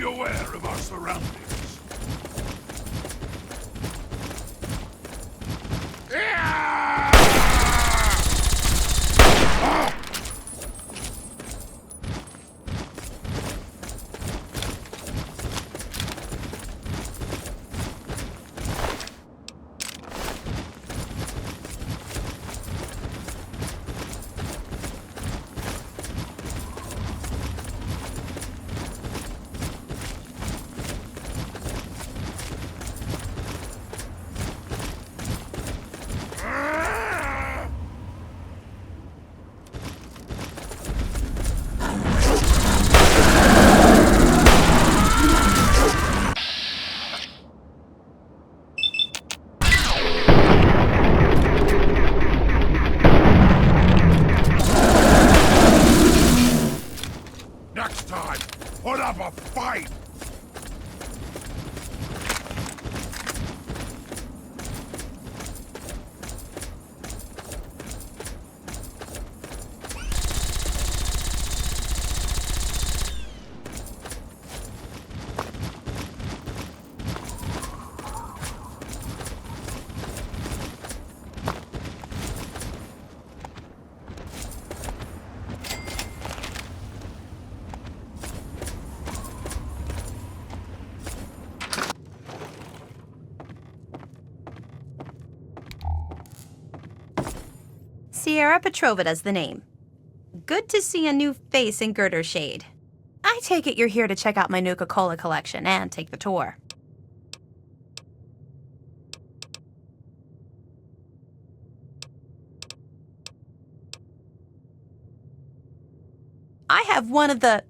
aware of our surroundings. Next time, put up a fight! Sierra Petrovida's the name. Good to see a new face in Girdershade. I take it you're here to check out my Nuka-Cola collection and take the tour. I have one of the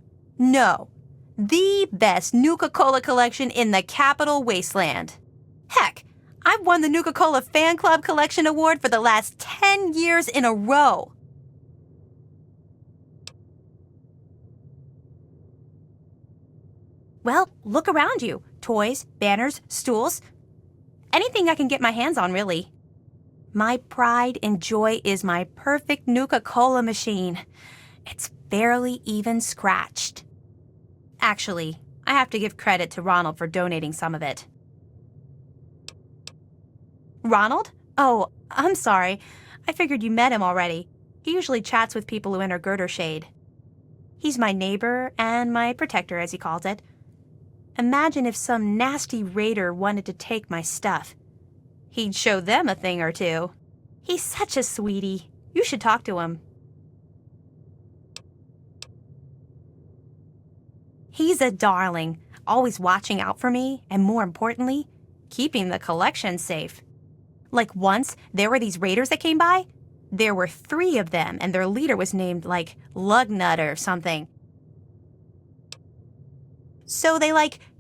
best Nuka-Cola collection in the Capital Wasteland. Heck, I've won the Nuka-Cola Fan Club Collection Award for the last 10 years in a row. Well, look around you. Toys, banners, stools. Anything I can get my hands on, really. My pride and joy is my perfect Nuka-Cola machine. It's barely even scratched. Actually, I have to give credit to Ronald for donating some of it. Ronald? Oh, I'm sorry. I figured you met him already. He usually chats with people who enter Girdershade. He's my neighbor and my protector, as he calls it. Imagine if some nasty raider wanted to take my stuff. He'd show them a thing or two. He's such a sweetie. You should talk to him. He's a darling, always watching out for me, and more importantly, keeping the collection safe. Like once, there were these raiders that came by. There were 3 of them, and their leader was named, like, Lugnut or something. So they,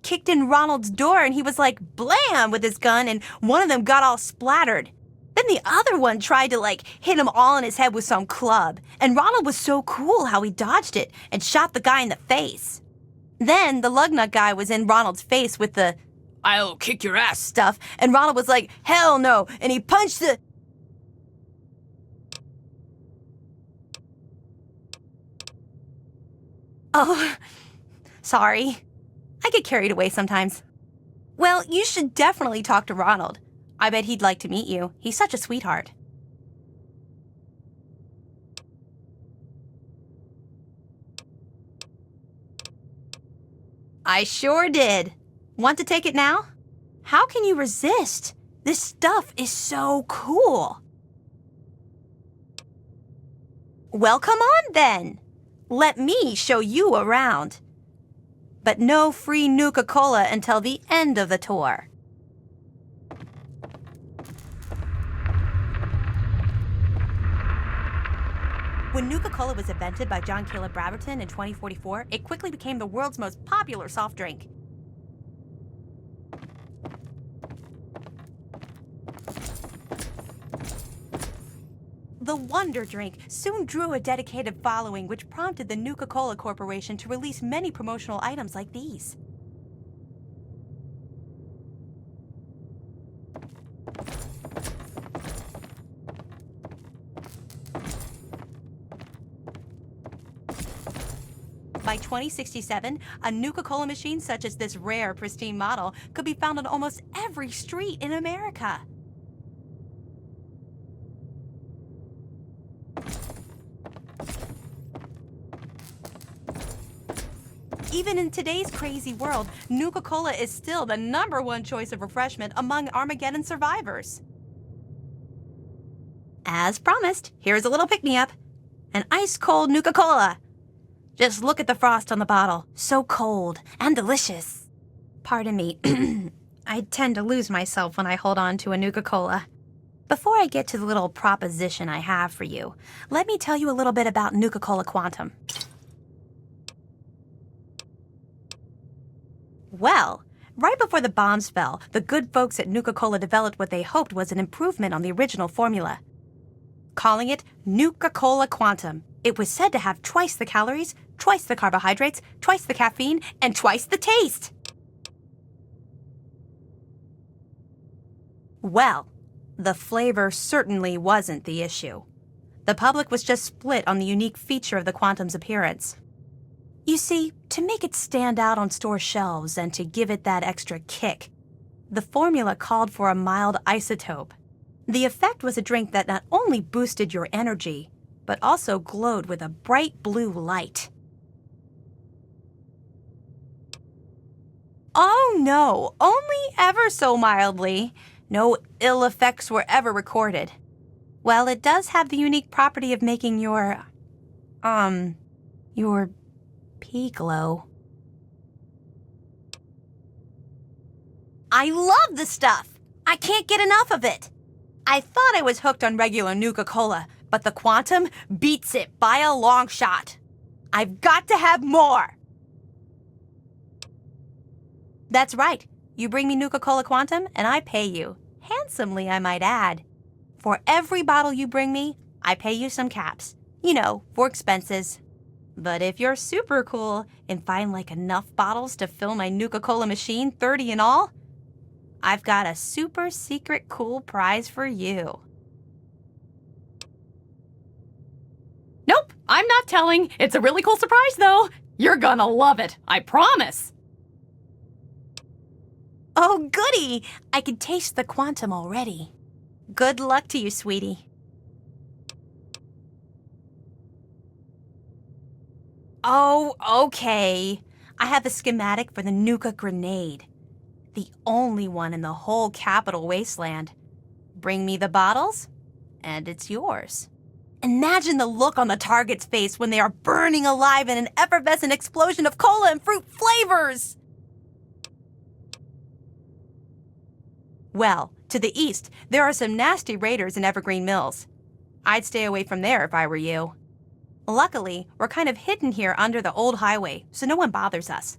kicked in Ronald's door, and he was blam with his gun, and one of them got all splattered. Then the other one tried to, hit him all in his head with some club, and Ronald was so cool how he dodged it and shot the guy in the face. Then the Lugnut guy was in Ronald's face with the "I'll kick your ass" stuff, and Ronald was like, "Hell no," and he punched the... Oh, sorry. I get carried away sometimes. Well, you should definitely talk to Ronald. I bet he'd like to meet you. He's such a sweetheart. I sure did. Want to take it now? How can you resist? This stuff is so cool. Well, come on then. Let me show you around. But no free Nuka-Cola until the end of the tour. When Nuka-Cola was invented by John Caleb Brabberton in 2044, it quickly became the world's most popular soft drink. The Wonder Drink soon drew a dedicated following, which prompted the Nuka-Cola Corporation to release many promotional items like these. By By 2067, a Nuka-Cola machine such as this rare, pristine model could be found on almost every street in America. Even in today's crazy world, Nuka-Cola is still the #1 choice of refreshment among Armageddon survivors. As promised, here's a little pick-me-up. An ice-cold Nuka-Cola. Just look at the frost on the bottle. So cold and delicious. Pardon me. I tend to lose myself when I hold on to a Nuka-Cola. Before I get to the little proposition I have for you, let me tell you a little bit about Nuka-Cola Quantum. Well, right before the bombs fell, the good folks at Nuka-Cola developed what they hoped was an improvement on the original formula. Calling it Nuka-Cola Quantum. It was said to have twice the calories, twice the carbohydrates, twice the caffeine, and twice the taste. Well, the flavor certainly wasn't the issue. The public was just split on the unique feature of the Quantum's appearance. You see, to make it stand out on store shelves and to give it that extra kick, the formula called for a mild isotope. The effect was a drink that not only boosted your energy, but also glowed with a bright blue light. Oh no, only ever so mildly. No ill effects were ever recorded. Well, it does have the unique property of making your pee glow. I love the stuff! I can't get enough of it! I thought I was hooked on regular Nuka-Cola, but the Quantum beats it by a long shot. I've got to have more! That's right. You bring me Nuka-Cola Quantum, and I pay you. Handsomely, I might add. For every bottle you bring me, I pay you some caps. You know, for expenses. But if you're super cool and find like enough bottles to fill my Nuka-Cola machine, 30 in all, I've got a super secret cool prize for you. Nope, I'm not telling. It's a really cool surprise, though. You're gonna love it, I promise. Oh, goody! I can taste the Quantum already. Good luck to you, sweetie. Oh, okay. I have a schematic for the Nuka grenade. The only one in the whole capital wasteland. Bring me the bottles, and it's yours. Imagine the look on the target's face when they are burning alive in an effervescent explosion of cola and fruit flavors! Well, to the east, there are some nasty raiders in Evergreen Mills. I'd stay away from there if I were you. Luckily, we're kind of hidden here under the old highway, so no one bothers us.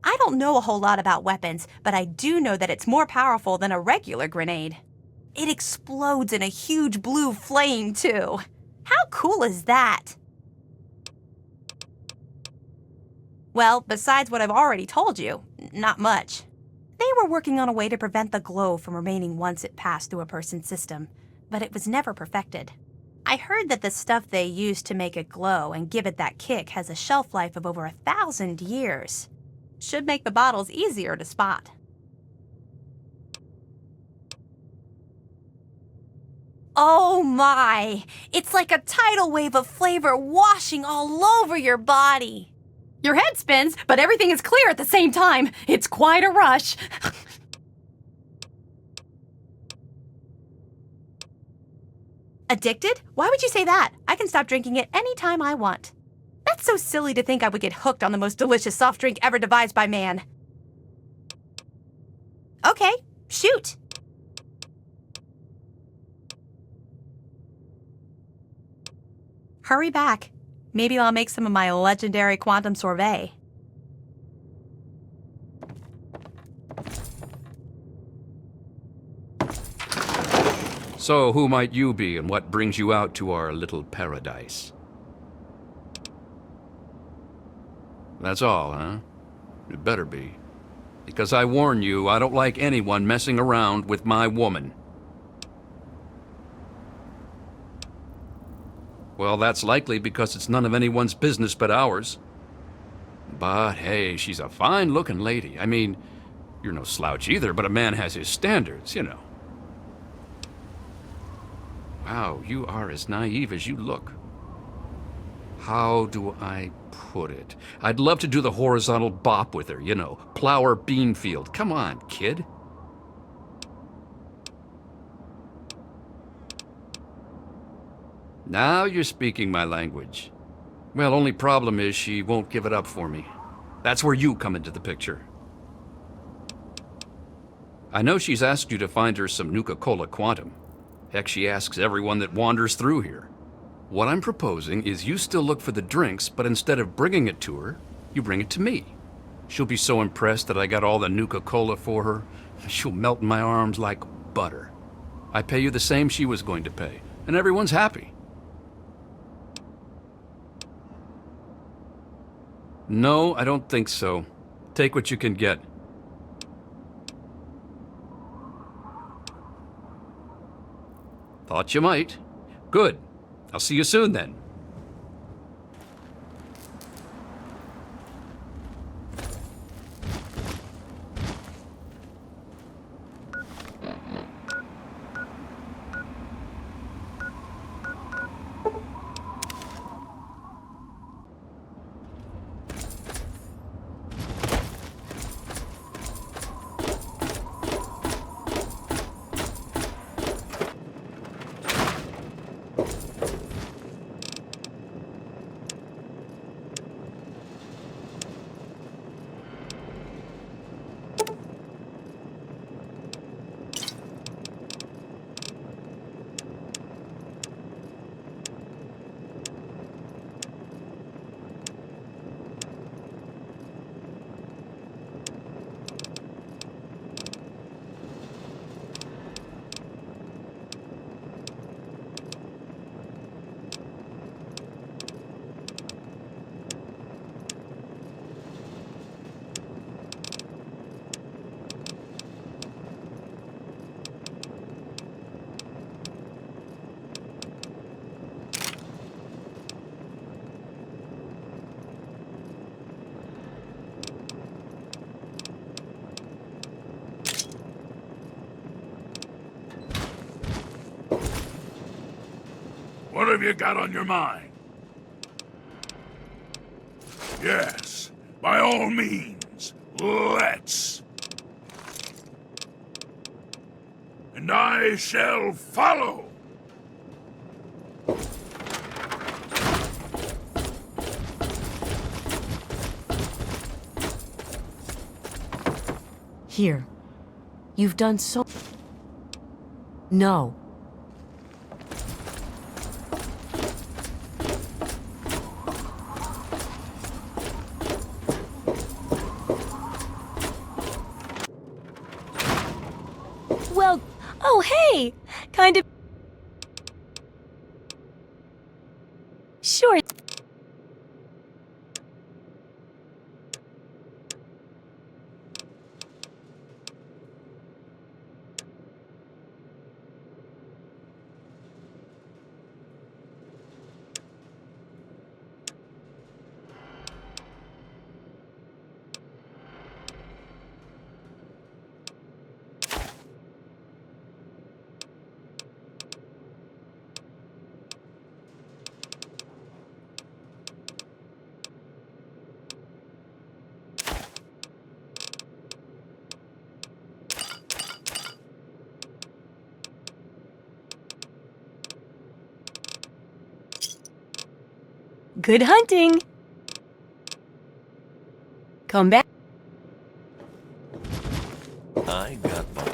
I don't know a whole lot about weapons, but I do know that it's more powerful than a regular grenade. It explodes in a huge blue flame, too. How cool is that? Well, besides what I've already told you, not much. They were working on a way to prevent the glow from remaining once it passed through a person's system, but it was never perfected. I heard that the stuff they used to make it glow and give it that kick has a shelf life of over 1,000 years. Should make the bottles easier to spot. Oh my! It's like a tidal wave of flavor washing all over your body. Your head spins, but everything is clear at the same time. It's quite a rush. Addicted? Why would you say that? I can stop drinking it anytime I want. That's so silly to think I would get hooked on the most delicious soft drink ever devised by man. Okay, shoot. Hurry back. Maybe I'll make some of my legendary Quantum sorbet. So who might you be and what brings you out to our little paradise? That's all, huh? It better be. Because I warn you, I don't like anyone messing around with my woman. Well, that's likely because it's none of anyone's business but ours. But hey, she's a fine-looking lady. I mean, you're no slouch either, but a man has his standards, you know. Wow, you are as naive as you look. How do I put it? I'd love to do the horizontal bop with her, you know, plow her bean field. Come on, kid. Now you're speaking my language. Well, only problem is she won't give it up for me. That's where you come into the picture. I know she's asked you to find her some Nuka-Cola Quantum. Heck, she asks everyone that wanders through here. What I'm proposing is you still look for the drinks, but instead of bringing it to her, you bring it to me. She'll be so impressed that I got all the Nuka-Cola for her, she'll melt in my arms like butter. I pay you the same she was going to pay, and everyone's happy. No, I don't think so. Take what you can get. Thought you might. Good. I'll see you soon then. What have you got on your mind? Yes, by all means, let's. And I shall follow. Here. You've done so... No. Well, oh hey! Kind of... Sure. Good hunting! Come back. I got both.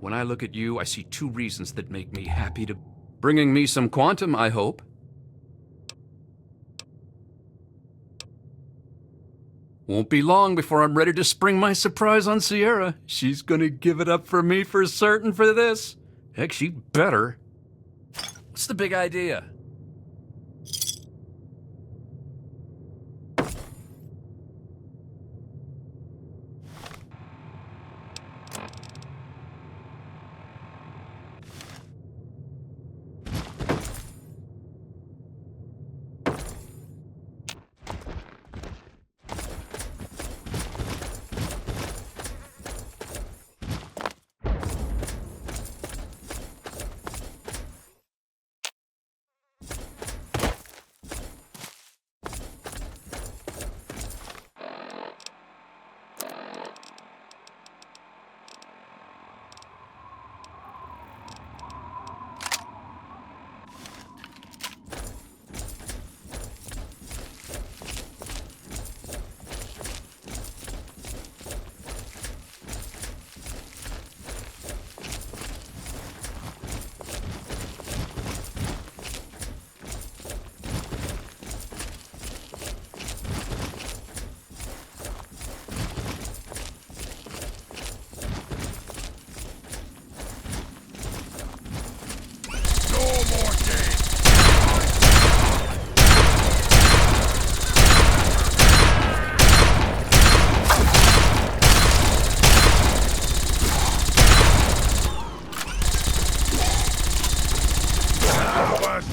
When I look at you, I see two reasons that make me happy to... Bringing me some quantum, I hope. Won't be long before I'm ready to spring my surprise on Sierra. She's gonna give it up for me for certain for this. Heck, she better. What's the big idea?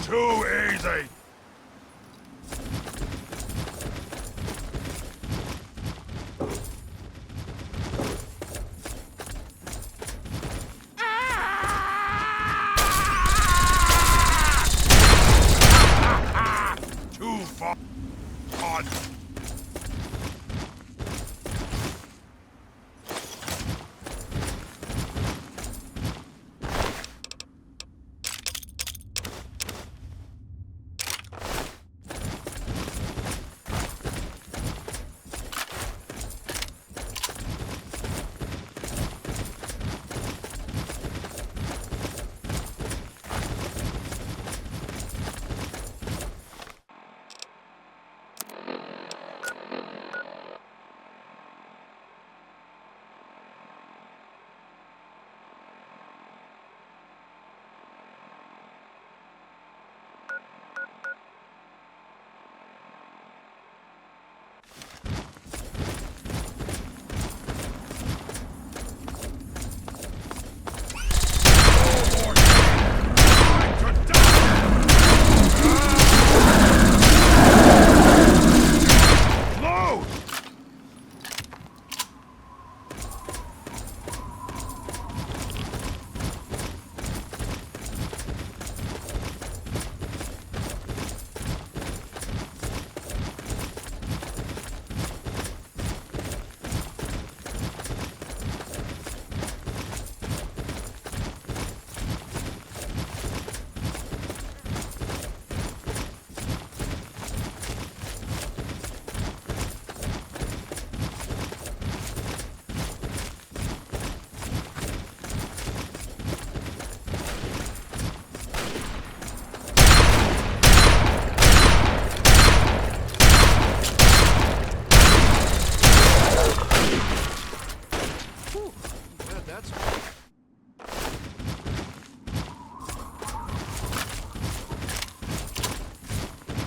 Too easy! Too far!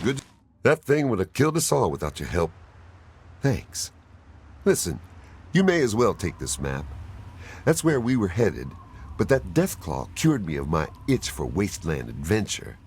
Good. That thing would have killed us all without your help. Thanks. Listen, you may as well take this map. That's where we were headed, but that Deathclaw cured me of my itch for wasteland adventure.